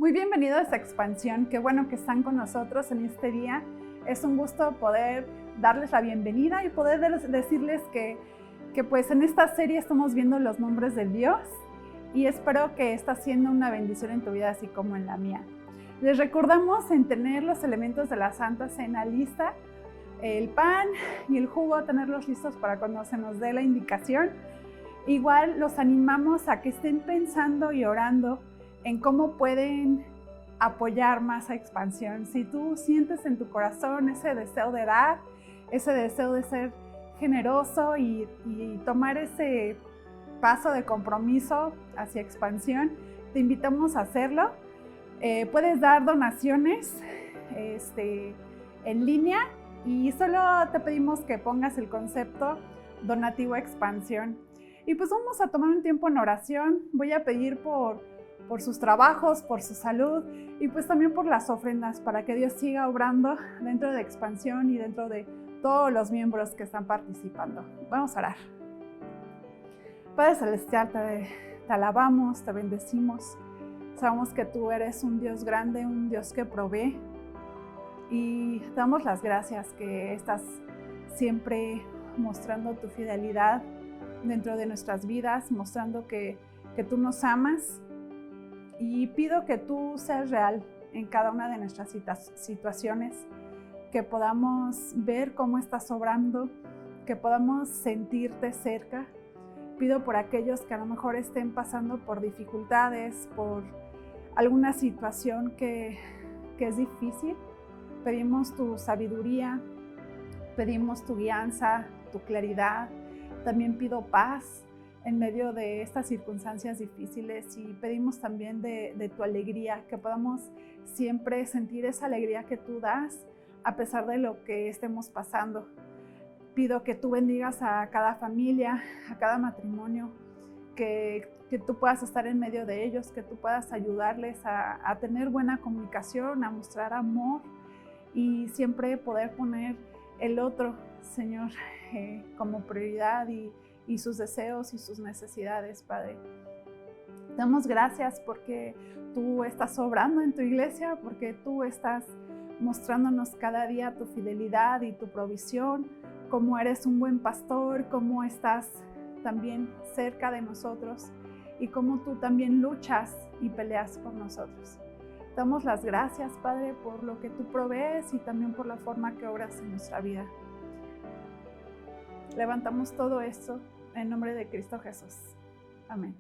Muy bienvenidos a Expansión, qué bueno que están con nosotros en este día. Es un gusto poder darles la bienvenida y poder decirles que pues en esta serie estamos viendo los nombres de Dios y espero que está siendo una bendición en tu vida así como en la mía. Les recordamos en tener los elementos de la Santa Cena lista, el pan y el jugo, tenerlos listos para cuando se nos dé la indicación. Igual los animamos a que estén pensando y orando en cómo pueden apoyar más a Expansión. Si tú sientes en tu corazón ese deseo de dar, ese deseo de ser generoso y tomar ese paso de compromiso hacia Expansión, te invitamos a hacerlo. Puedes dar donaciones en línea y solo te pedimos que pongas el concepto donativo Expansión. Y pues vamos a tomar un tiempo en oración. Voy a pedir por sus trabajos, por su salud y pues también por las ofrendas para que Dios siga obrando dentro de Expansión y dentro de todos los miembros que están participando. Vamos a orar. Padre Celestial, te alabamos, te bendecimos. Sabemos que tú eres un Dios grande, un Dios que provee y te damos las gracias que estás siempre mostrando tu fidelidad dentro de nuestras vidas, mostrando que tú nos amas. Y pido que tú seas real en cada una de nuestras situaciones, que podamos ver cómo estás obrando, que podamos sentirte cerca. Pido por aquellos que a lo mejor estén pasando por dificultades, por alguna situación que es difícil. Pedimos tu sabiduría, pedimos tu guianza, tu claridad. También pido paz en medio de estas circunstancias difíciles y pedimos también de tu alegría, que podamos siempre sentir esa alegría que tú das a pesar de lo que estemos pasando. Pido que tú bendigas a cada familia, a cada matrimonio, que tú puedas estar en medio de ellos, que tú puedas ayudarles a tener buena comunicación, a mostrar amor y siempre poder poner el otro, Señor, como prioridad y sus deseos y sus necesidades, Padre. Te damos gracias porque tú estás obrando en tu iglesia, porque tú estás mostrándonos cada día tu fidelidad y tu provisión, cómo eres un buen pastor, cómo estás también cerca de nosotros y cómo tú también luchas y peleas por nosotros. Te damos las gracias, Padre, por lo que tú provees y también por la forma que obras en nuestra vida. Levantamos todo esto en nombre de Cristo Jesús. Amén.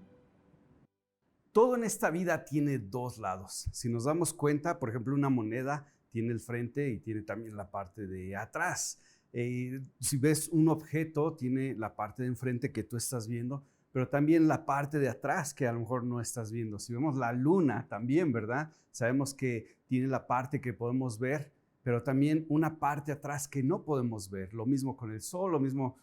Todo en esta vida tiene dos lados. Si nos damos cuenta, por ejemplo, una moneda tiene el frente y tiene también la parte de atrás. Si ves un objeto, tiene la parte de enfrente que tú estás viendo, pero también la parte de atrás que a lo mejor no estás viendo. Si vemos la luna también, ¿verdad? Sabemos que tiene la parte que podemos ver, pero también una parte atrás que no podemos ver. Lo mismo con el sol, lo mismo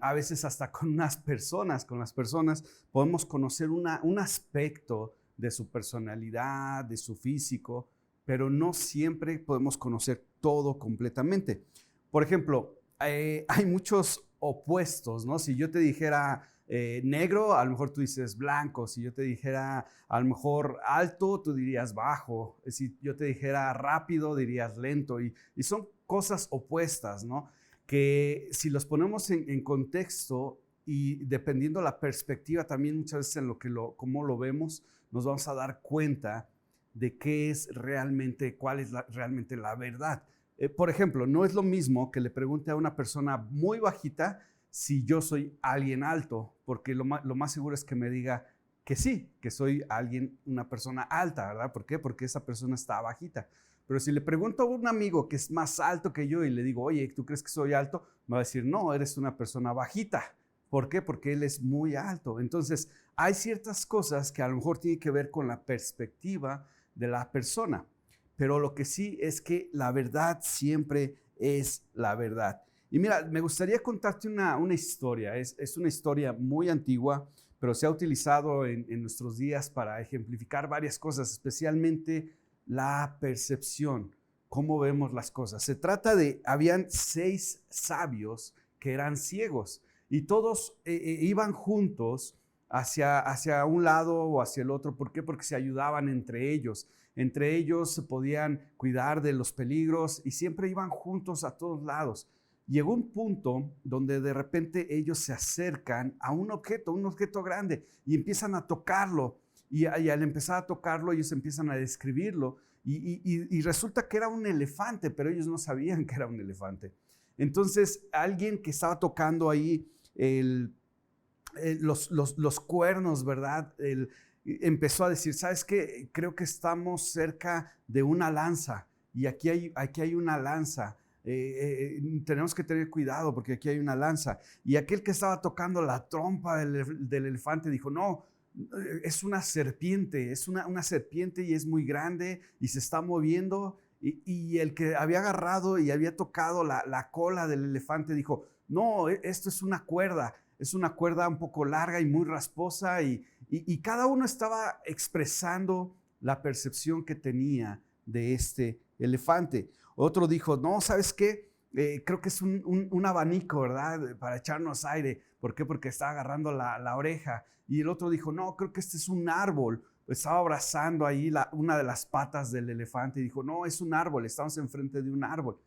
a veces hasta con unas personas. Con las personas podemos conocer un aspecto de su personalidad, de su físico, pero no siempre podemos conocer todo completamente. Por ejemplo, hay muchos opuestos, ¿no? Si yo te dijera negro, a lo mejor tú dices blanco. Si yo te dijera a lo mejor alto, tú dirías bajo. Si yo te dijera rápido, dirías lento. Y son cosas opuestas, ¿no? Que si los ponemos en contexto y dependiendo la perspectiva también muchas veces en cómo lo vemos, nos vamos a dar cuenta de qué es realmente, cuál es realmente la verdad. Por ejemplo, no es lo mismo que le pregunte a una persona muy bajita si yo soy alguien alto, porque lo más seguro es que me diga que sí, que soy una persona alta, ¿verdad? ¿Por qué? Porque esa persona está bajita. Pero si le pregunto a un amigo que es más alto que yo y le digo, oye, ¿tú crees que soy alto? Me va a decir, no, eres una persona bajita. ¿Por qué? Porque él es muy alto. Entonces, hay ciertas cosas que a lo mejor tienen que ver con la perspectiva de la persona. Pero lo que sí es que la verdad siempre es la verdad. Y mira, me gustaría contarte una historia. Es una historia muy antigua, pero se ha utilizado en nuestros días para ejemplificar varias cosas, especialmente la percepción, cómo vemos las cosas. Se trata habían 6 sabios que eran ciegos y todos iban juntos hacia un lado o hacia el otro. ¿Por qué? Porque se ayudaban entre ellos. Entre ellos se podían cuidar de los peligros y siempre iban juntos a todos lados. Llegó un punto donde de repente ellos se acercan a un objeto grande, y empiezan a tocarlo. Y al empezar a tocarlo, ellos empiezan a describirlo. Y resulta que era un elefante, pero ellos no sabían que era un elefante. Entonces, alguien que estaba tocando ahí los cuernos, ¿verdad? Empezó a decir, ¿sabes qué? Creo que estamos cerca de una lanza, y aquí hay una lanza. Tenemos que tener cuidado porque aquí hay una lanza. Y aquel que estaba tocando la trompa del elefante dijo, no, es una serpiente, es una serpiente, y es muy grande y se está moviendo. Y el que había agarrado y había tocado la cola del elefante dijo, no, esto es una cuerda un poco larga y muy rasposa. Y cada uno estaba expresando la percepción que tenía de este elefante. Otro dijo, no, ¿sabes qué? Creo que es un abanico, ¿verdad? Para echarnos aire. ¿Por qué? Porque está agarrando la oreja. Y el otro dijo, no, creo que este es un árbol. Estaba abrazando ahí una de las patas del elefante y dijo, no, es un árbol, estamos enfrente de un árbol.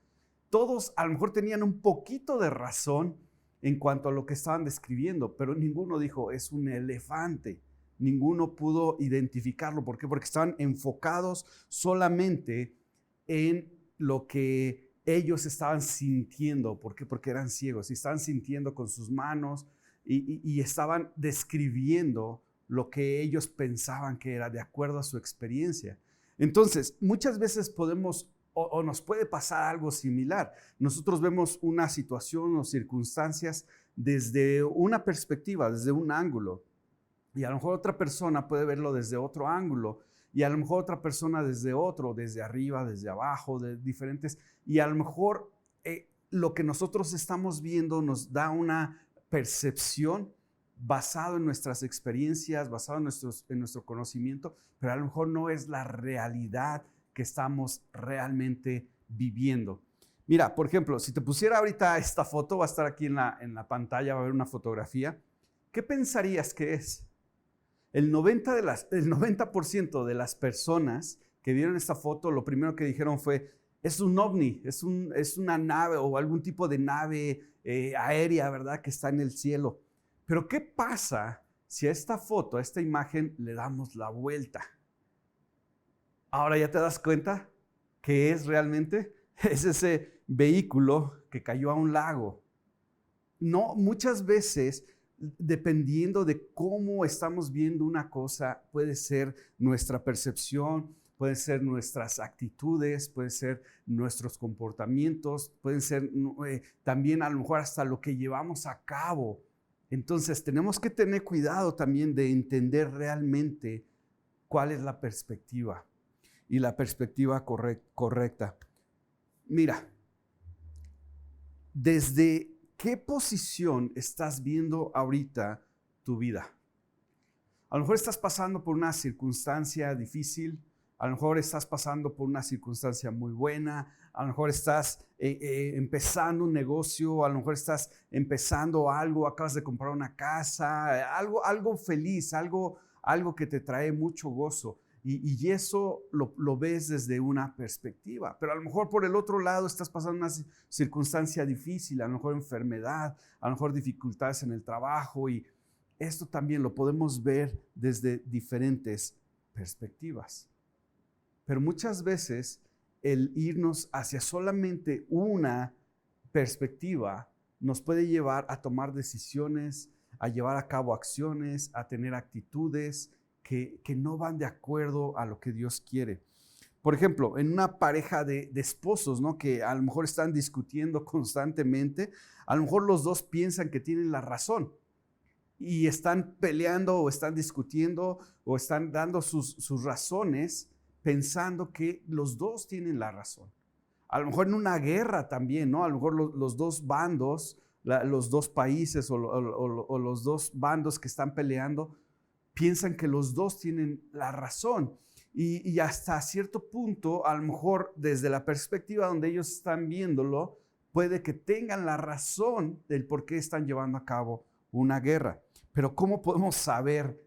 Todos a lo mejor tenían un poquito de razón en cuanto a lo que estaban describiendo, pero ninguno dijo, es un elefante. Ninguno pudo identificarlo. ¿Por qué? Porque estaban enfocados solamente en lo que ellos estaban sintiendo. ¿Por qué? Porque eran ciegos y estaban sintiendo con sus manos y estaban describiendo lo que ellos pensaban que era de acuerdo a su experiencia. Entonces, muchas veces podemos o nos puede pasar algo similar. Nosotros vemos una situación o circunstancias desde una perspectiva, desde un ángulo, y a lo mejor otra persona puede verlo desde otro ángulo, y a lo mejor otra persona desde otro, desde arriba, desde abajo, de diferentes, y a lo mejor lo que nosotros estamos viendo nos da una percepción basado en nuestras experiencias, basado en nuestro conocimiento, pero a lo mejor no es la realidad que estamos realmente viviendo. Mira, por ejemplo, si te pusiera ahorita esta foto, va a estar aquí en la pantalla, va a haber una fotografía. ¿Qué pensarías que es? El 90% de las personas que vieron esta foto, lo primero que dijeron fue, es un ovni, es una nave o algún tipo de nave aérea, ¿verdad? Que está en el cielo. Pero ¿qué pasa si a esta foto, a esta imagen, le damos la vuelta? Ahora ya te das cuenta que es realmente, es ese vehículo que cayó a un lago. No, muchas veces, dependiendo de cómo estamos viendo una cosa, puede ser nuestra percepción, pueden ser nuestras actitudes, pueden ser nuestros comportamientos, pueden ser también a lo mejor hasta lo que llevamos a cabo. Entonces tenemos que tener cuidado también de entender realmente cuál es la perspectiva y la perspectiva correcta. Mira, ¿desde qué posición estás viendo ahorita tu vida? A lo mejor estás pasando por una circunstancia difícil, a lo mejor estás pasando por una circunstancia muy buena, a lo mejor estás empezando un negocio, a lo mejor estás empezando algo, acabas de comprar una casa, algo feliz, algo que te trae mucho gozo. Y eso lo ves desde una perspectiva. Pero a lo mejor por el otro lado estás pasando una circunstancia difícil, a lo mejor enfermedad, a lo mejor dificultades en el trabajo. Y esto también lo podemos ver desde diferentes perspectivas. Pero muchas veces el irnos hacia solamente una perspectiva nos puede llevar a tomar decisiones, a llevar a cabo acciones, a tener actitudes que no van de acuerdo a lo que Dios quiere. Por ejemplo, en una pareja de esposos, ¿no? Que a lo mejor están discutiendo constantemente, a lo mejor los dos piensan que tienen la razón y están peleando o están discutiendo o están dando sus razones pensando que los dos tienen la razón. A lo mejor en una guerra también, ¿no? A lo mejor los dos bandos, los dos países o los dos bandos que están peleando piensan que los dos tienen la razón. Y hasta cierto punto, a lo mejor desde la perspectiva donde ellos están viéndolo, puede que tengan la razón del por qué están llevando a cabo una guerra. Pero ¿cómo podemos saber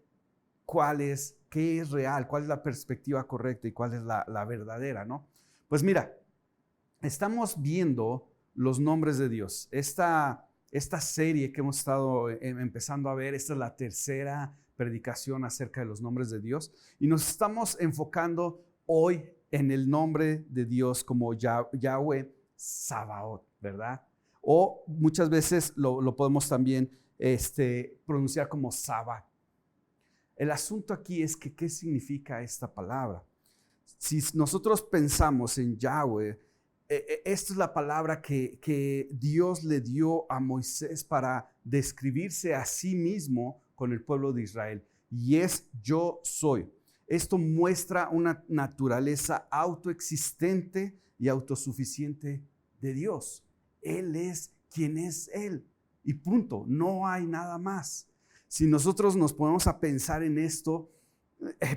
qué es real, cuál es la perspectiva correcta y cuál es la verdadera, ¿no? Pues mira, estamos viendo los nombres de Dios. Esta serie que hemos estado empezando a ver, esta es la tercera predicación acerca de los nombres de Dios y nos estamos enfocando hoy en el nombre de Dios como Yahweh Sabaoth, ¿verdad? O muchas veces lo podemos también pronunciar como Sabat. El asunto aquí es que ¿qué significa esta palabra? Si nosotros pensamos en Yahweh, esta es la palabra que Dios le dio a Moisés para describirse a sí mismo con el pueblo de Israel. Y es yo soy. Esto muestra una naturaleza autoexistente y autosuficiente de Dios. Él es quien es Él. Y punto, no hay nada más. Si nosotros nos ponemos a pensar en esto,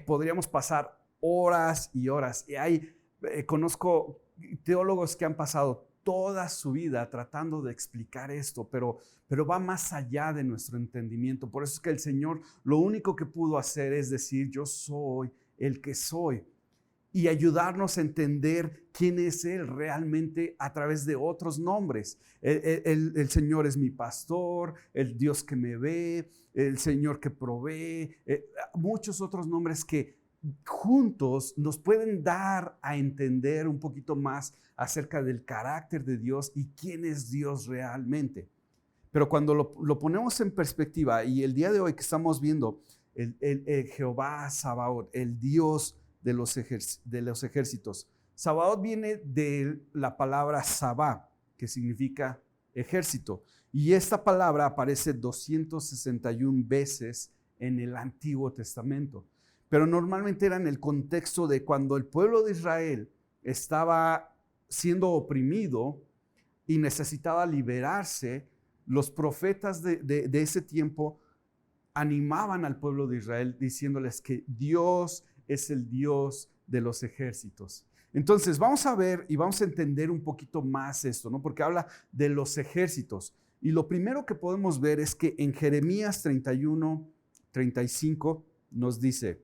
podríamos pasar horas y horas. Y conozco teólogos que han pasado toda su vida tratando de explicar esto, pero va más allá de nuestro entendimiento. Por eso es que el Señor lo único que pudo hacer es decir, yo soy el que soy, y ayudarnos a entender quién es Él realmente a través de otros nombres. El Señor es mi pastor, el Dios que me ve, el Señor que provee, muchos otros nombres que juntos nos pueden dar a entender un poquito más acerca del carácter de Dios y quién es Dios realmente. Pero cuando lo ponemos en perspectiva, y el día de hoy que estamos viendo el Jehová Sabaoth, el Dios de los ejércitos. Sabaoth viene de la palabra Sabá, que significa ejército. Y esta palabra aparece 261 veces en el Antiguo Testamento. Pero normalmente era en el contexto de cuando el pueblo de Israel estaba siendo oprimido y necesitaba liberarse. Los profetas de ese tiempo animaban al pueblo de Israel diciéndoles que Dios es el Dios de los ejércitos. Entonces vamos a ver y vamos a entender un poquito más esto, ¿no? Porque habla de los ejércitos. Y lo primero que podemos ver es que en Jeremías 31:35 nos dice,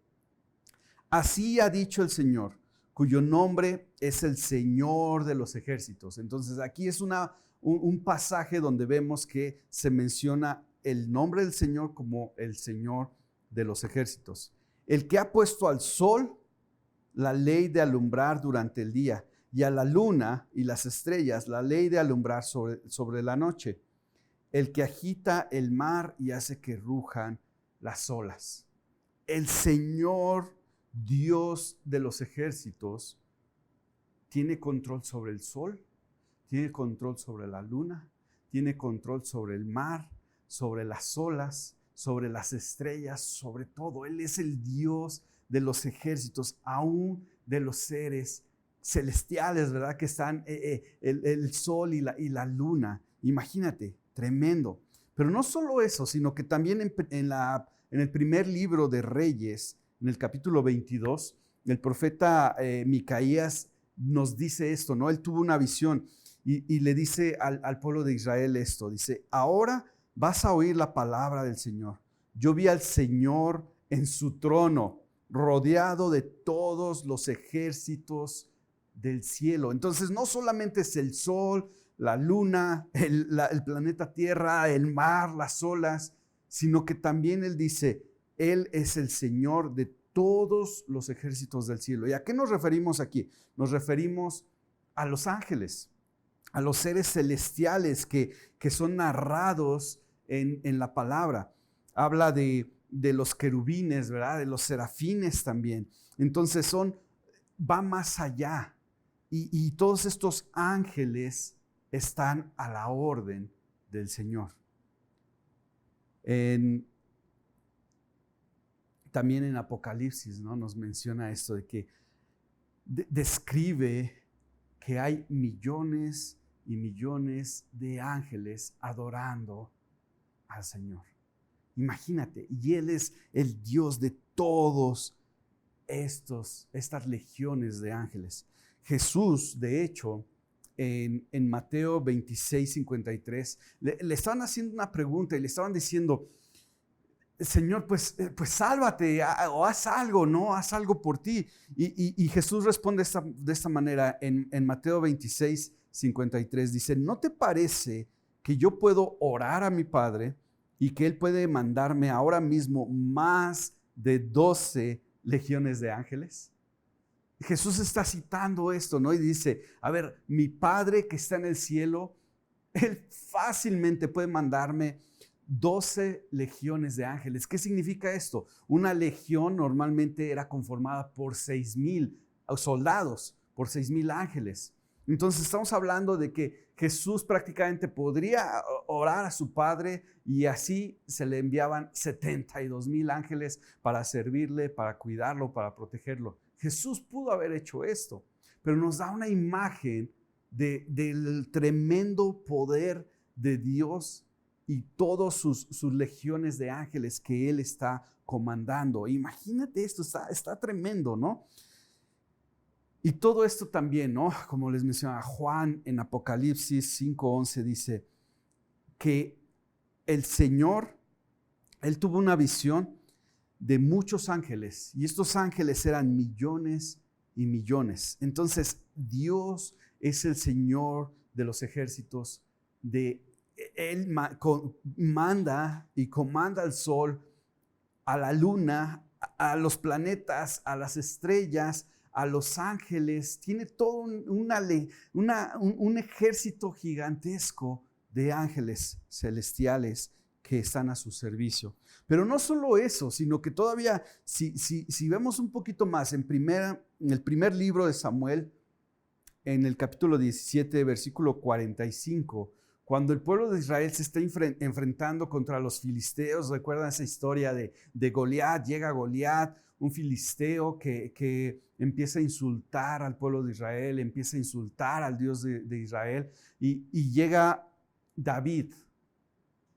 así ha dicho el Señor, cuyo nombre es el Señor de los ejércitos. Entonces aquí es un pasaje donde vemos que se menciona el nombre del Señor como el Señor de los ejércitos. El que ha puesto al sol la ley de alumbrar durante el día y a la luna y las estrellas la ley de alumbrar sobre la noche. El que agita el mar y hace que rujan las olas. El Señor, Dios de los ejércitos, tiene control sobre el sol, tiene control sobre la luna, tiene control sobre el mar, sobre las olas, sobre las estrellas, sobre todo. Él es el Dios de los ejércitos, aún de los seres celestiales, ¿verdad? Que están el sol y la luna. Imagínate, tremendo. Pero no solo eso, sino que también en el primer libro de Reyes, en el capítulo 22, el profeta Micaías nos dice esto, ¿no? Él tuvo una visión y le dice al pueblo de Israel esto, dice, ahora vas a oír la palabra del Señor. Yo vi al Señor en su trono, rodeado de todos los ejércitos del cielo. Entonces no solamente es el sol, la luna, el planeta Tierra, el mar, las olas, sino que también Él dice, Él es el Señor de todos los ejércitos del cielo. ¿Y a qué nos referimos aquí? Nos referimos a los ángeles, a los seres celestiales que son narrados en la palabra. Habla de los querubines, ¿verdad? De los serafines también. Entonces va más allá. Y todos estos ángeles están a la orden del Señor. También en Apocalipsis, ¿no? Nos menciona esto de que describe que hay millones y millones de ángeles adorando al Señor. Imagínate, y Él es el Dios de todos estas legiones de ángeles. Jesús, de hecho, en Mateo 26:53, le estaban haciendo una pregunta y le estaban diciendo, Señor, pues sálvate o haz algo, ¿no? Haz algo por ti. Y Jesús responde de esta manera en Mateo 26:53. Dice, ¿no te parece que yo puedo orar a mi Padre y que Él puede mandarme ahora mismo más de 12 legiones de ángeles? Jesús está citando esto, ¿no? Y dice, a ver, mi Padre que está en el cielo, Él fácilmente puede mandarme 12 legiones de ángeles. ¿Qué significa esto? Una legión normalmente era conformada por 6,000 soldados, por 6,000 ángeles. Entonces estamos hablando de que Jesús prácticamente podría orar a su Padre y así se le enviaban 72,000 ángeles para servirle, para cuidarlo, para protegerlo. Jesús pudo haber hecho esto, pero nos da una imagen del tremendo poder de Dios y todas sus legiones de ángeles que Él está comandando. Imagínate esto, está tremendo, ¿no? Y todo esto también, ¿no? Como les mencionaba Juan en Apocalipsis 5:11 dice que el Señor, Él tuvo una visión de muchos ángeles y estos ángeles eran millones y millones. Entonces Dios es el Señor de los ejércitos, Él manda y comanda al sol, a la luna, a los planetas, a las estrellas, a los ángeles. Tiene todo un ejército gigantesco de ángeles celestiales que están a su servicio. Pero no solo eso, sino que todavía, si vemos un poquito más en el primer libro de Samuel, en el capítulo 17, versículo 45, cuando el pueblo de Israel se está enfrentando contra los filisteos, recuerdan esa historia de Goliat. Llega Goliat, un filisteo que empieza a insultar al pueblo de Israel, empieza a insultar al Dios de Israel, y llega David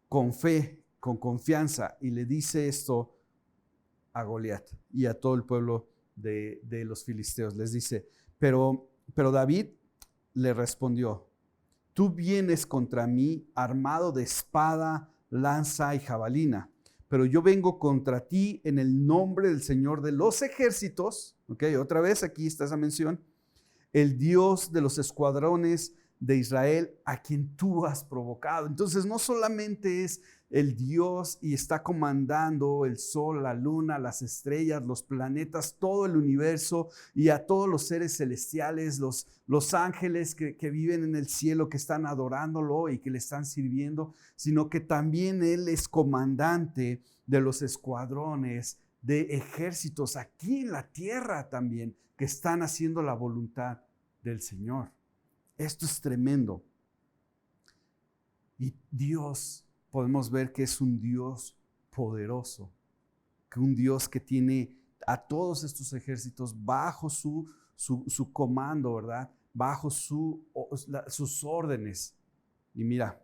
con fe, con confianza, y le dice esto a Goliat y a todo el pueblo de los filisteos. Les dice, pero David le respondió, tú vienes contra mí armado de espada, lanza y jabalina, pero yo vengo contra ti en el nombre del Señor de los ejércitos. Ok, otra vez aquí está esa mención, el Dios de los escuadrones de Israel, a quien tú has provocado. Entonces no solamente es el Dios y está comandando el sol, la luna, las estrellas, los planetas, todo el universo y a todos los seres celestiales, los ángeles que viven en el cielo, que están adorándolo y que le están sirviendo, sino que también Él es comandante de los escuadrones, de ejércitos aquí en la tierra también, que están haciendo la voluntad del Señor. Esto es tremendo. Y Dios, podemos ver que es un Dios poderoso, que un Dios que tiene a todos estos ejércitos bajo su comando, ¿verdad? Bajo sus órdenes. Y mira,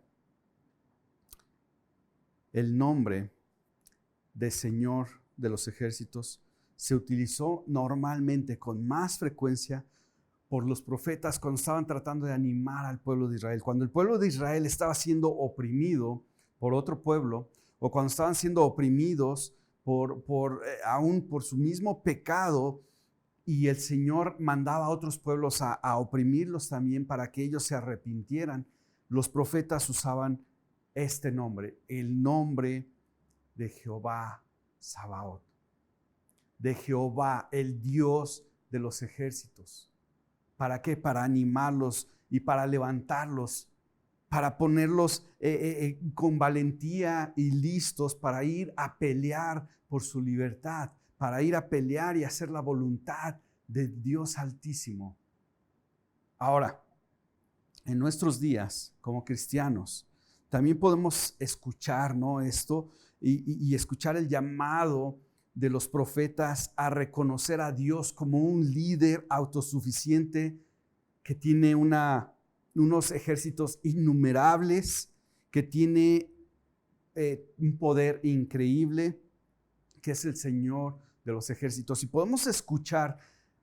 el nombre de Señor de los ejércitos se utilizó normalmente con más frecuencia por los profetas cuando estaban tratando de animar al pueblo de Israel. Cuando el pueblo de Israel estaba siendo oprimido por otro pueblo, o cuando estaban siendo oprimidos aún por su mismo pecado, y el Señor mandaba a otros pueblos a oprimirlos también para que ellos se arrepintieran, los profetas usaban este nombre, el nombre de Jehová Sabaoth, de Jehová, el Dios de los ejércitos. ¿Para qué? Para animarlos y para levantarlos, para ponerlos con valentía y listos para ir a pelear por su libertad, para ir a pelear y hacer la voluntad de Dios Altísimo. Ahora, en nuestros días como cristianos, también podemos escuchar, ¿no?, esto y escuchar el llamado de los profetas a reconocer a Dios como un líder autosuficiente que tiene unos ejércitos innumerables, que tiene un poder increíble, que es el Señor de los ejércitos. Y podemos escuchar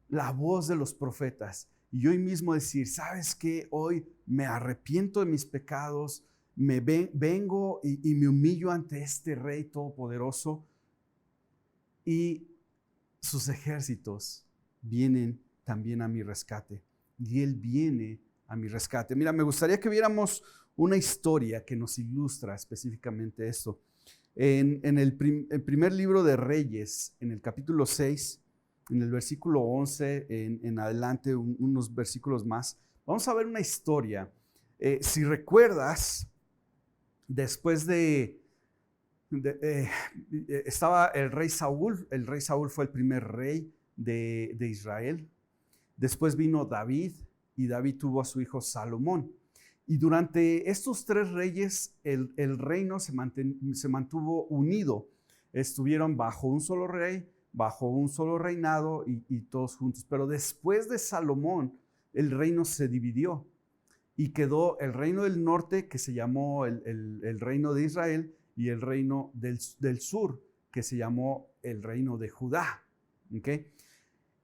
la voz de los profetas y hoy mismo decir, ¿sabes qué? Hoy me arrepiento de mis pecados, vengo y me humillo ante este rey todopoderoso y sus ejércitos vienen también a mi rescate. Y Él viene a mi rescate. Mira, me gustaría que viéramos una historia que nos ilustra específicamente esto. En el primer libro de Reyes, en el capítulo 6, en el versículo 11 en adelante, unos versículos más, vamos a ver una historia. Si recuerdas, después estaba el rey Saúl fue el primer rey de Israel. Después vino David y David tuvo a su hijo Salomón. Y durante estos 3 reyes el reino se mantuvo unido. Estuvieron bajo un solo rey, bajo un solo reinado y todos juntos. Pero después de Salomón el reino se dividió y quedó el reino del norte, que se llamó el reino de Israel, y el reino del sur, que se llamó el reino de Judá. ¿Okay?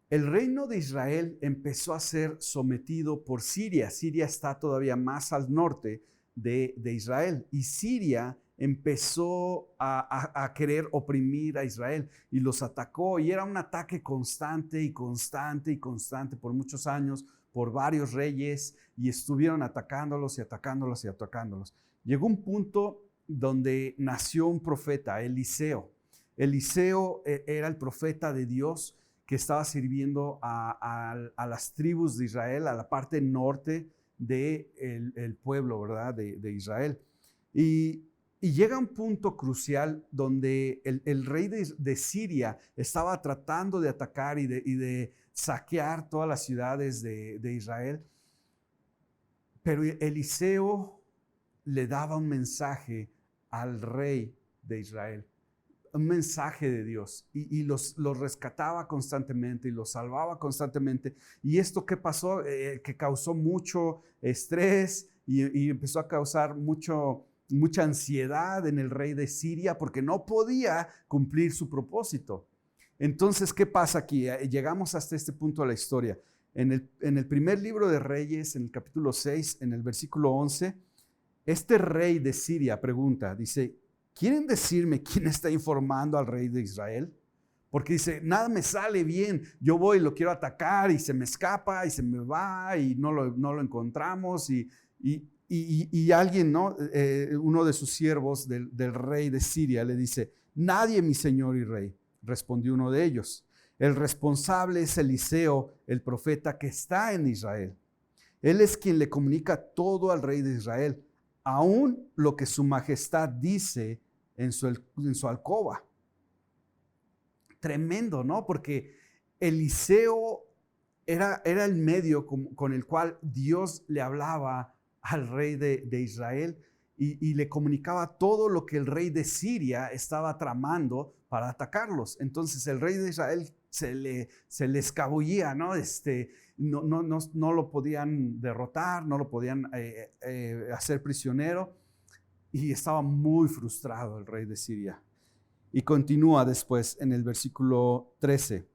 El reino de Israel empezó a ser sometido por Siria. Siria está todavía más al norte de Israel, y Siria empezó a querer oprimir a Israel y los atacó, y era un ataque constante y constante y constante por muchos años, por varios reyes, y estuvieron atacándolos y atacándolos y atacándolos. Llegó un punto donde nació un profeta, Eliseo. Eliseo era el profeta de Dios que estaba sirviendo a las tribus de Israel, a la parte norte del pueblo, ¿verdad? de Israel. Y llega un punto crucial donde el rey de Siria estaba tratando de atacar y de saquear todas las ciudades de Israel. Pero Eliseo le daba un mensaje al rey de Israel, un mensaje de Dios, y los rescataba constantemente y los salvaba constantemente. ¿Y esto qué pasó? Que causó mucho estrés y empezó a causar mucha ansiedad en el rey de Siria, porque no podía cumplir su propósito. Entonces, ¿qué pasa aquí? Llegamos hasta este punto de la historia. En el primer libro de Reyes, en el capítulo 6, en el versículo 11, este rey de Siria pregunta, dice: ¿quieren decirme quién está informando al rey de Israel? Porque dice, nada me sale bien, yo voy y lo quiero atacar y se me escapa y se me va y no lo encontramos. Y alguien, ¿no? Uno de sus siervos del rey de Siria le dice: nadie, mi señor y rey. Respondió uno de ellos: el responsable es Eliseo, el profeta que está en Israel. Él es quien le comunica todo al rey de Israel, aún lo que su majestad dice en su alcoba. Tremendo, ¿no? Porque Eliseo era el medio con el cual Dios le hablaba al rey de Israel y le comunicaba todo lo que el rey de Siria estaba tramando para atacarlos. Entonces el rey de Israel se le escabullía, ¿no? No lo podían derrotar, no lo podían hacer prisionero, y estaba muy frustrado el rey de Siria. Y continúa después en el versículo 13.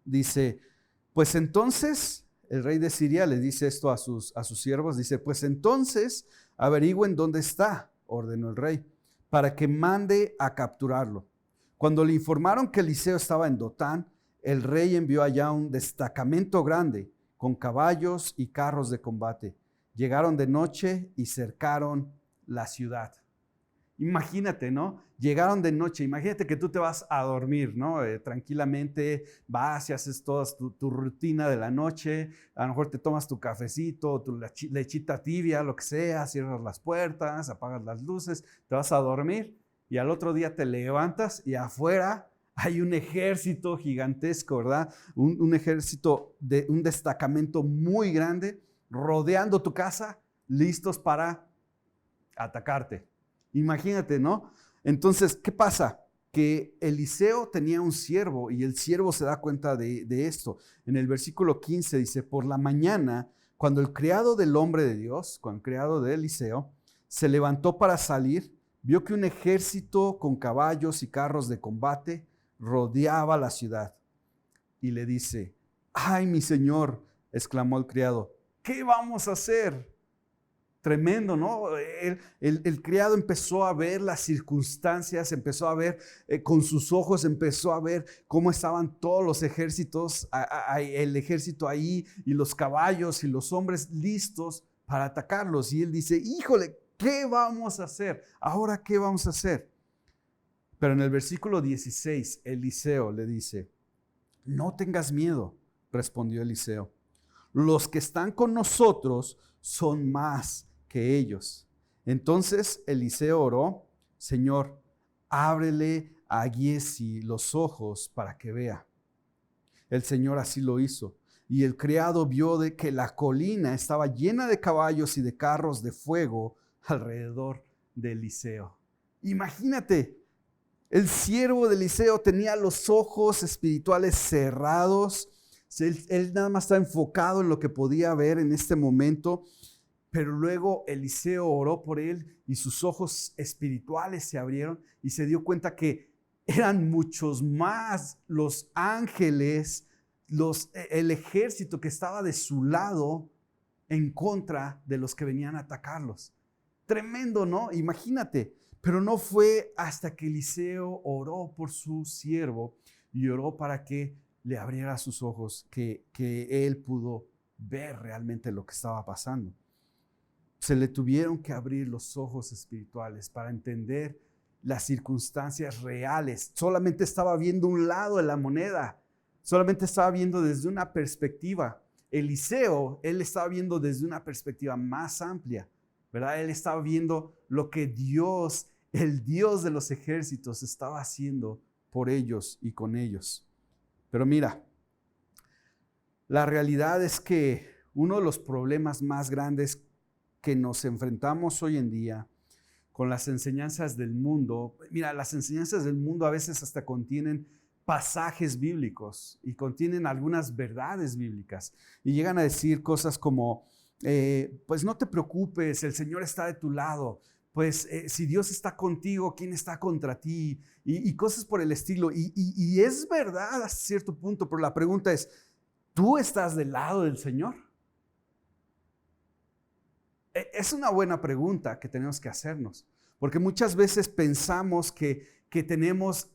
Dice: pues entonces el rey de Siria le dice esto a sus siervos, dice: pues entonces averigüen dónde está, ordenó el rey, para que mande a capturarlo. Cuando le informaron que Eliseo estaba en Dotán, el rey envió allá un destacamento grande con caballos y carros de combate. Llegaron de noche y cercaron la ciudad. Imagínate, ¿no? Llegaron de noche. Imagínate que tú te vas a dormir, ¿no? Tranquilamente vas y haces toda tu rutina de la noche. A lo mejor te tomas tu cafecito, tu lechita tibia, lo que sea, cierras las puertas, apagas las luces, te vas a dormir, y al otro día te levantas y afuera hay un ejército gigantesco, ¿verdad? Un ejército, un destacamento muy grande rodeando tu casa, listos para atacarte. Imagínate, ¿no? Entonces, ¿qué pasa? Que Eliseo tenía un siervo, y el siervo se da cuenta de esto. En el versículo 15 dice: por la mañana, cuando el criado del hombre de Dios, cuando el criado de Eliseo, se levantó para salir, vio que un ejército con caballos y carros de combate rodeaba la ciudad. Y le dice: ¡ay, mi señor!, exclamó el criado, ¿qué vamos a hacer? Tremendo, ¿no? El criado empezó a ver las circunstancias, empezó a ver con sus ojos, empezó a ver cómo estaban todos los ejércitos, el ejército ahí y los caballos y los hombres listos para atacarlos. Y él dice, híjole, ¿qué vamos a hacer? ¿Ahora qué vamos a hacer? Pero en el versículo 16, Eliseo le dice, no tengas miedo, respondió Eliseo. Los que están con nosotros son más que ellos. Entonces Eliseo oró, Señor, ábrele a Giezi los ojos para que vea. El Señor así lo hizo. Y el criado vio de que la colina estaba llena de caballos y de carros de fuego alrededor de Eliseo. Imagínate, el siervo de Eliseo tenía los ojos espirituales cerrados. Él nada más está enfocado en lo que podía ver en este momento. Pero luego Eliseo oró por él y sus ojos espirituales se abrieron y se dio cuenta que eran muchos más los ángeles, el ejército que estaba de su lado en contra de los que venían a atacarlos. Tremendo, ¿no? Imagínate. Pero no fue hasta que Eliseo oró por su siervo y oró para que le abriera sus ojos que él pudo ver realmente lo que estaba pasando. Se le tuvieron que abrir los ojos espirituales para entender las circunstancias reales. Solamente estaba viendo un lado de la moneda, solamente estaba viendo desde una perspectiva. Eliseo, él estaba viendo desde una perspectiva más amplia, ¿verdad? Él estaba viendo lo que Dios, el Dios de los ejércitos, estaba haciendo por ellos y con ellos. Pero mira, la realidad es que uno de los problemas más grandes que nos enfrentamos hoy en día con las enseñanzas del mundo, mira, las enseñanzas del mundo a veces hasta contienen pasajes bíblicos y contienen algunas verdades bíblicas y llegan a decir cosas como, pues no te preocupes, el Señor está de tu lado, pues si Dios está contigo, ¿quién está contra ti? Y cosas por el estilo. Y es verdad hasta cierto punto, pero la pregunta es, ¿tú estás del lado del Señor? Es una buena pregunta que tenemos que hacernos, porque muchas veces pensamos que tenemos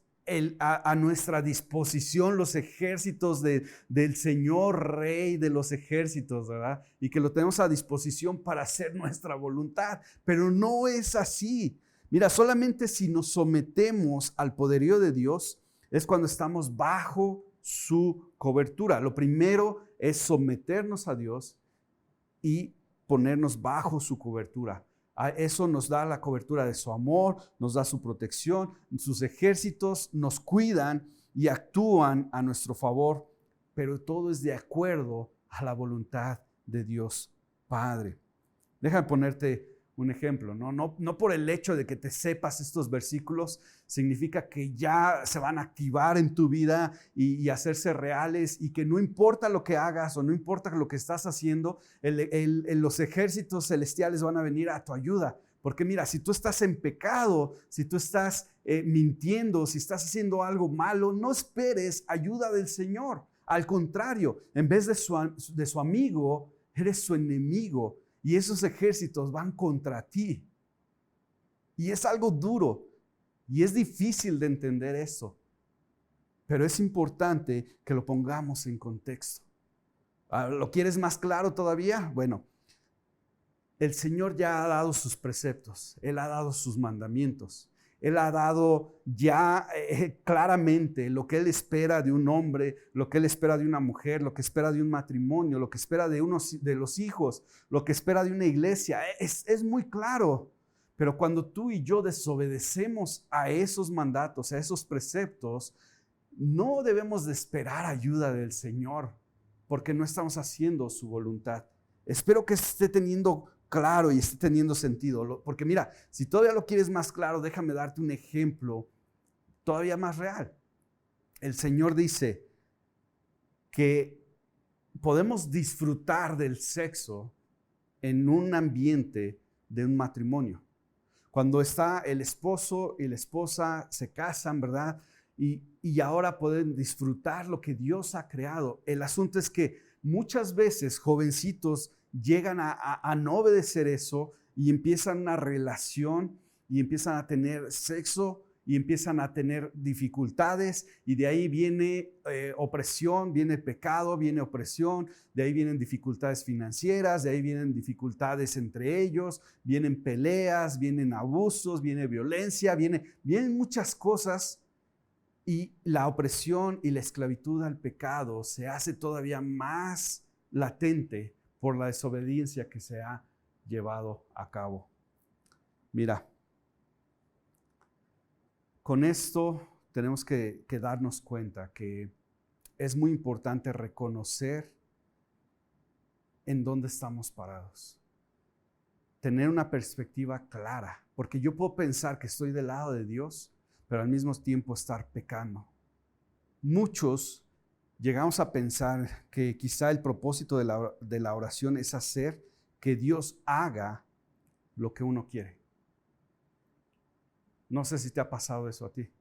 a nuestra disposición los ejércitos del Señor Rey de los ejércitos, ¿verdad? Y que lo tenemos a disposición para hacer nuestra voluntad, pero no es así. Mira, solamente si nos sometemos al poderío de Dios es cuando estamos bajo su cobertura. Lo primero es someternos a Dios y ponernos bajo su cobertura. Eso nos da la cobertura de su amor, nos da su protección, sus ejércitos nos cuidan y actúan a nuestro favor, pero todo es de acuerdo a la voluntad de Dios Padre. Déjame ponerte un ejemplo, no por el hecho de que te sepas estos versículos significa que ya se van a activar en tu vida y hacerse reales y que no importa lo que hagas o no importa lo que estás haciendo, los ejércitos celestiales van a venir a tu ayuda. Porque mira, si tú estás en pecado, si tú estás mintiendo, si estás haciendo algo malo, no esperes ayuda del Señor. Al contrario, en vez de su amigo, eres su enemigo. Y esos ejércitos van contra ti. Y es algo duro. Y es difícil de entender eso. Pero es importante que lo pongamos en contexto. ¿Lo quieres más claro todavía? Bueno, el Señor ya ha dado sus preceptos. Él ha dado sus mandamientos. Él ha dado ya claramente lo que Él espera de un hombre, lo que Él espera de una mujer, lo que espera de un matrimonio, lo que espera de los hijos, lo que espera de una iglesia. Es muy claro. Pero cuando tú y yo desobedecemos a esos mandatos, a esos preceptos, no debemos de esperar ayuda del Señor, porque no estamos haciendo su voluntad. Espero que esté teniendo claro y esté teniendo sentido, porque mira, si todavía lo quieres más claro, déjame darte un ejemplo todavía más real. El Señor dice que podemos disfrutar del sexo en un ambiente de un matrimonio. Cuando está el esposo y la esposa se casan, ¿verdad? Y ahora pueden disfrutar lo que Dios ha creado. El asunto es que muchas veces jovencitos llegan a no obedecer eso y empiezan una relación y empiezan a tener sexo y empiezan a tener dificultades y de ahí viene opresión, viene pecado, viene opresión, de ahí vienen dificultades financieras, de ahí vienen dificultades entre ellos, vienen peleas, vienen abusos, viene violencia, vienen muchas cosas y la opresión y la esclavitud al pecado se hace todavía más latente por la desobediencia que se ha llevado a cabo. Mira, con esto tenemos que darnos cuenta que es muy importante reconocer en dónde estamos parados. Tener una perspectiva clara, porque yo puedo pensar que estoy del lado de Dios, pero al mismo tiempo estar pecando. Muchos llegamos a pensar que quizá el propósito de la oración es hacer que Dios haga lo que uno quiere. No sé si te ha pasado eso a ti,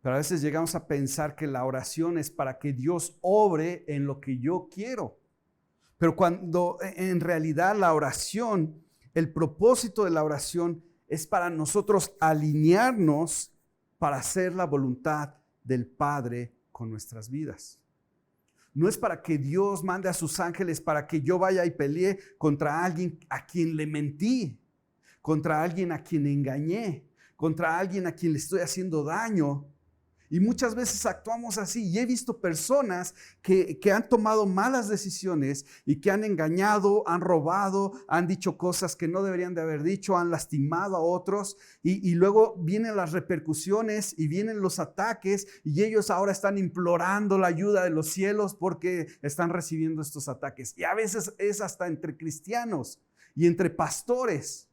pero a veces llegamos a pensar que la oración es para que Dios obre en lo que yo quiero. Pero cuando en realidad la oración, el propósito de la oración es para nosotros alinearnos para hacer la voluntad del Padre con nuestras vidas. No es para que Dios mande a sus ángeles para que yo vaya y pelee contra alguien a quien le mentí, contra alguien a quien engañé, contra alguien a quien le estoy haciendo daño. Y muchas veces actuamos así. Y he visto personas que han tomado malas decisiones y que han engañado, han robado, han dicho cosas que no deberían de haber dicho, han lastimado a otros. Y luego vienen las repercusiones y vienen los ataques y ellos ahora están implorando la ayuda de los cielos porque están recibiendo estos ataques. Y a veces es hasta entre cristianos y entre pastores.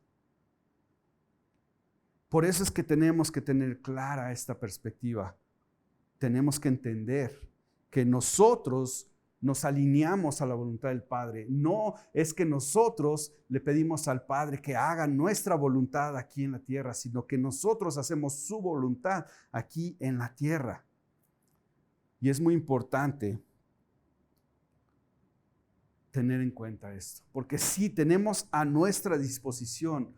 Por eso es que tenemos que tener clara esta perspectiva. Tenemos que entender que nosotros nos alineamos a la voluntad del Padre. No es que nosotros le pedimos al Padre que haga nuestra voluntad aquí en la tierra, sino que nosotros hacemos su voluntad aquí en la tierra. Y es muy importante tener en cuenta esto, porque sí tenemos a nuestra disposición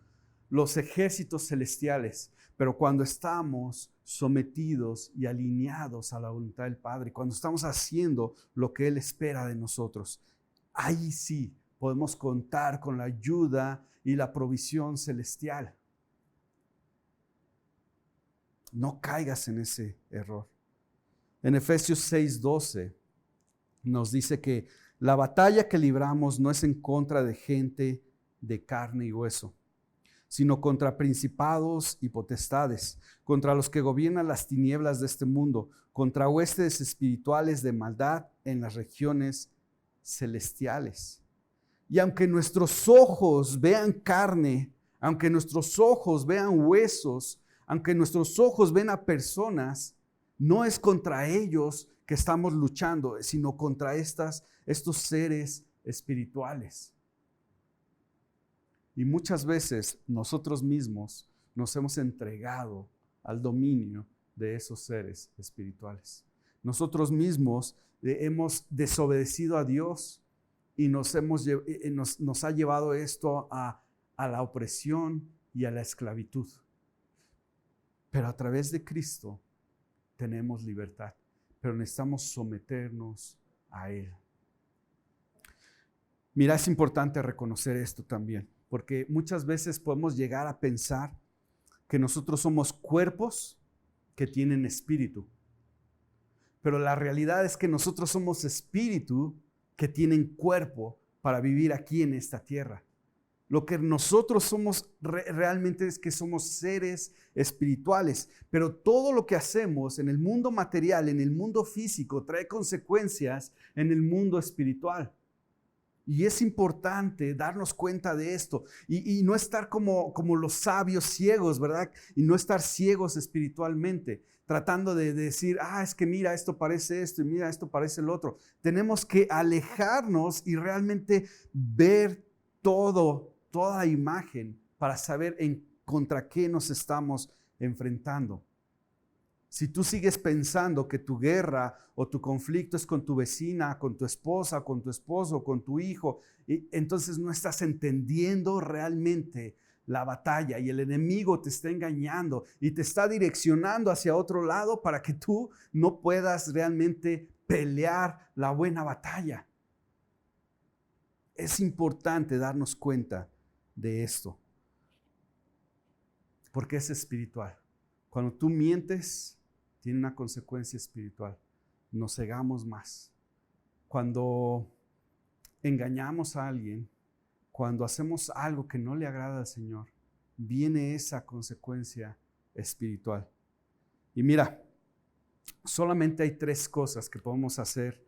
los ejércitos celestiales, pero cuando estamos sometidos y alineados a la voluntad del Padre, cuando estamos haciendo lo que Él espera de nosotros, ahí sí podemos contar con la ayuda y la provisión celestial. No caigas en ese error. En Efesios 6:12 nos dice que la batalla que libramos no es en contra de gente de carne y hueso, sino contra principados y potestades, contra los que gobiernan las tinieblas de este mundo, contra huestes espirituales de maldad en las regiones celestiales. Y aunque nuestros ojos vean carne, aunque nuestros ojos vean huesos, aunque nuestros ojos ven a personas, no es contra ellos que estamos luchando, sino contra estos seres espirituales. Y muchas veces nosotros mismos nos hemos entregado al dominio de esos seres espirituales. Nosotros mismos hemos desobedecido a Dios y nos ha llevado esto a la opresión y a la esclavitud. Pero a través de Cristo tenemos libertad, pero necesitamos someternos a Él. Mira, es importante reconocer esto también, porque muchas veces podemos llegar a pensar que nosotros somos cuerpos que tienen espíritu. Pero la realidad es que nosotros somos espíritu que tienen cuerpo para vivir aquí en esta tierra. Lo que nosotros somos realmente es que somos seres espirituales, pero todo lo que hacemos en el mundo material, en el mundo físico, trae consecuencias en el mundo espiritual. Y es importante darnos cuenta de esto y no estar como los sabios ciegos, ¿verdad? Y no estar ciegos espiritualmente, tratando de decir, es que mira, esto parece esto y mira, esto parece el otro. Tenemos que alejarnos y realmente ver toda imagen para saber contra qué nos estamos enfrentando. Si tú sigues pensando que tu guerra o tu conflicto es con tu vecina, con tu esposa, con tu esposo, con tu hijo, entonces no estás entendiendo realmente la batalla y el enemigo te está engañando y te está direccionando hacia otro lado para que tú no puedas realmente pelear la buena batalla. Es importante darnos cuenta de esto, porque es espiritual. Cuando tú mientes, tiene una consecuencia espiritual. Nos cegamos más. Cuando engañamos a alguien, cuando hacemos algo que no le agrada al Señor, viene esa consecuencia espiritual. Y mira, solamente hay 3 cosas que podemos hacer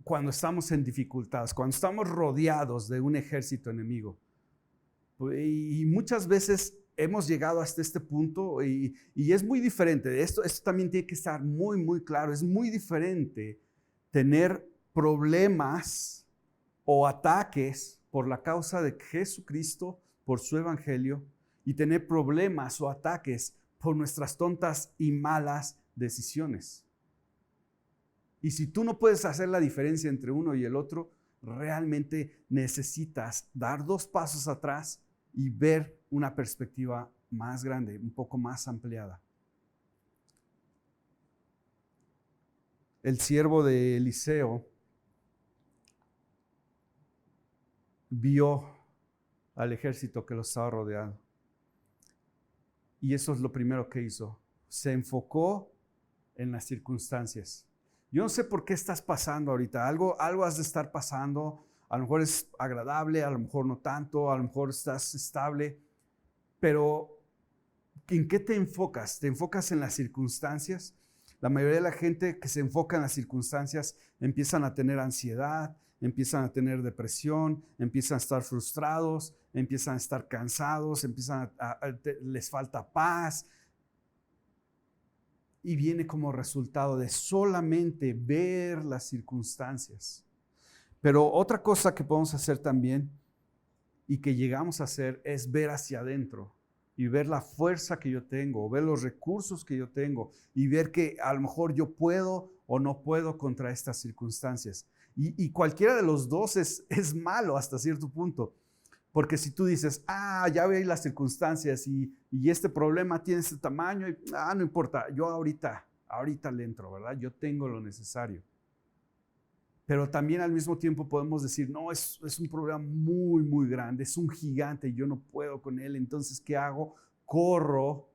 cuando estamos en dificultades, cuando estamos rodeados de un ejército enemigo. Y muchas veces hemos llegado hasta este punto y es muy diferente. Esto también tiene que estar muy, muy claro. Es muy diferente tener problemas o ataques por la causa de Jesucristo, por su evangelio, y tener problemas o ataques por nuestras tontas y malas decisiones. Y si tú no puedes hacer la diferencia entre uno y el otro, realmente necesitas dar 2 pasos atrás y ver una perspectiva más grande, un poco más ampliada. El siervo de Eliseo vio al ejército que lo estaba rodeando. Y eso es lo primero que hizo. Se enfocó en las circunstancias. Yo no sé por qué estás pasando ahorita. Algo has de estar pasando. A lo mejor es agradable, a lo mejor no tanto, a lo mejor estás estable. Pero, ¿en qué te enfocas? ¿Te enfocas en las circunstancias? La mayoría de la gente que se enfoca en las circunstancias empiezan a tener ansiedad, empiezan a tener depresión, empiezan a estar frustrados, empiezan a estar cansados, les falta paz. Y viene como resultado de solamente ver las circunstancias. Pero otra cosa que podemos hacer también y que llegamos a hacer es ver hacia adentro y ver la fuerza que yo tengo, ver los recursos que yo tengo y ver que a lo mejor yo puedo o no puedo contra estas circunstancias. Y cualquiera de los dos es malo hasta cierto punto. Porque si tú dices, ya veis las circunstancias y este problema tiene este tamaño, y, no importa, yo ahorita le entro, ¿verdad? Yo tengo lo necesario. Pero también al mismo tiempo podemos decir, no, es un problema muy, muy grande, es un gigante y yo no puedo con él. Entonces, ¿qué hago? Corro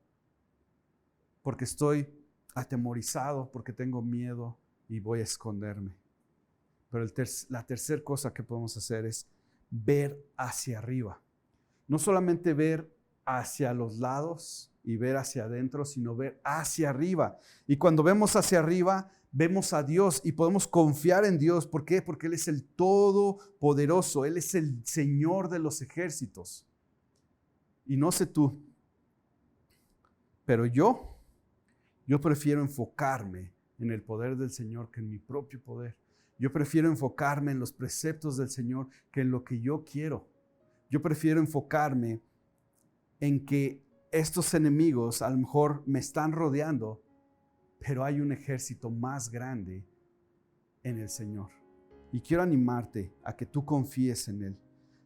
porque estoy atemorizado, porque tengo miedo y voy a esconderme. Pero la tercera cosa que podemos hacer es ver hacia arriba. No solamente ver hacia los lados y ver hacia adentro, sino ver hacia arriba. Y cuando vemos hacia arriba, vemos a Dios y podemos confiar en Dios. ¿Por qué? Porque Él es el Todopoderoso. Él es el Señor de los ejércitos. Y no sé tú, pero yo prefiero enfocarme en el poder del Señor que en mi propio poder. Yo prefiero enfocarme en los preceptos del Señor que en lo que yo quiero. Yo prefiero enfocarme en que estos enemigos a lo mejor me están rodeando, pero hay un ejército más grande en el Señor. Y quiero animarte a que tú confíes en Él,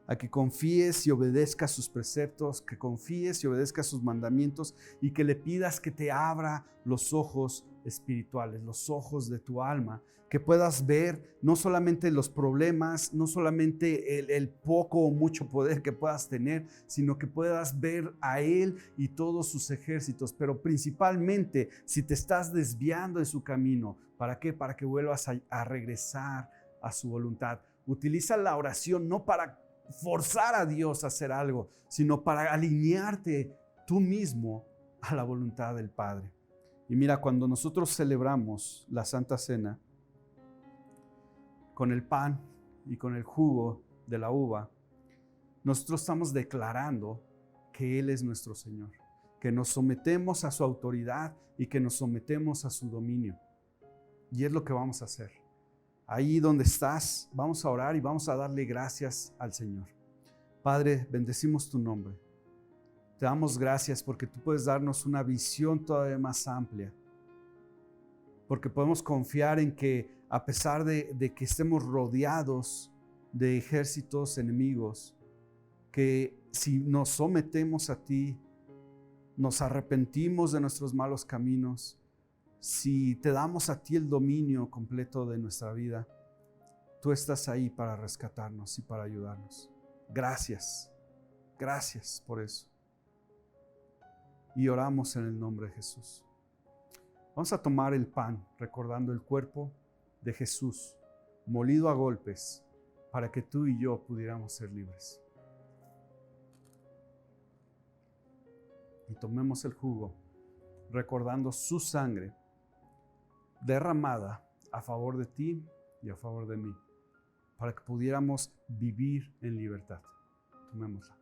a que confíes y obedezcas sus preceptos, que confíes y obedezcas sus mandamientos y que le pidas que te abra los ojos espirituales, los ojos de tu alma, que puedas ver no solamente los problemas, no solamente el poco o mucho poder que puedas tener, sino que puedas ver a Él y todos sus ejércitos, pero principalmente si te estás desviando de su camino. ¿Para qué? Para que vuelvas a regresar a su voluntad. Utiliza la oración no para forzar a Dios a hacer algo, sino para alinearte tú mismo a la voluntad del Padre. Y mira, cuando nosotros celebramos la Santa Cena con el pan y con el jugo de la uva, nosotros estamos declarando que Él es nuestro Señor, que nos sometemos a su autoridad y que nos sometemos a su dominio. Y es lo que vamos a hacer. Ahí donde estás, vamos a orar y vamos a darle gracias al Señor. Padre, bendecimos tu nombre. Te damos gracias porque tú puedes darnos una visión todavía más amplia. Porque podemos confiar en que a pesar de que estemos rodeados de ejércitos enemigos, que si nos sometemos a ti, nos arrepentimos de nuestros malos caminos, si te damos a ti el dominio completo de nuestra vida, tú estás ahí para rescatarnos y para ayudarnos. Gracias, gracias por eso. Y oramos en el nombre de Jesús. Vamos a tomar el pan, recordando el cuerpo de Jesús, molido a golpes, para que tú y yo pudiéramos ser libres. Y tomemos el jugo, recordando su sangre derramada a favor de ti y a favor de mí, para que pudiéramos vivir en libertad. Tomémosla.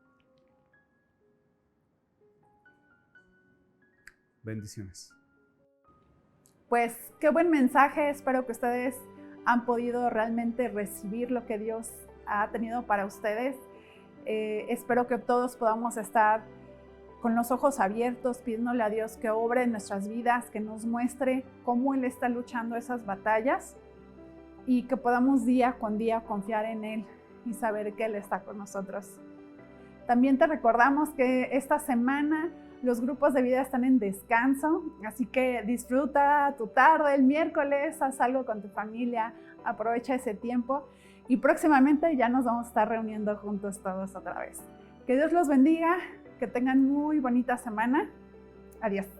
Bendiciones. Pues qué buen mensaje, espero que ustedes han podido realmente recibir lo que Dios ha tenido para ustedes. Espero que todos podamos estar con los ojos abiertos, pidiéndole a Dios que obre en nuestras vidas, que nos muestre cómo Él está luchando esas batallas y que podamos día con día confiar en Él y saber que Él está con nosotros. También te recordamos que esta semana los grupos de vida están en descanso, así que disfruta tu tarde, el miércoles, haz algo con tu familia, aprovecha ese tiempo y próximamente ya nos vamos a estar reuniendo juntos todos otra vez. Que Dios los bendiga, que tengan muy bonita semana. Adiós.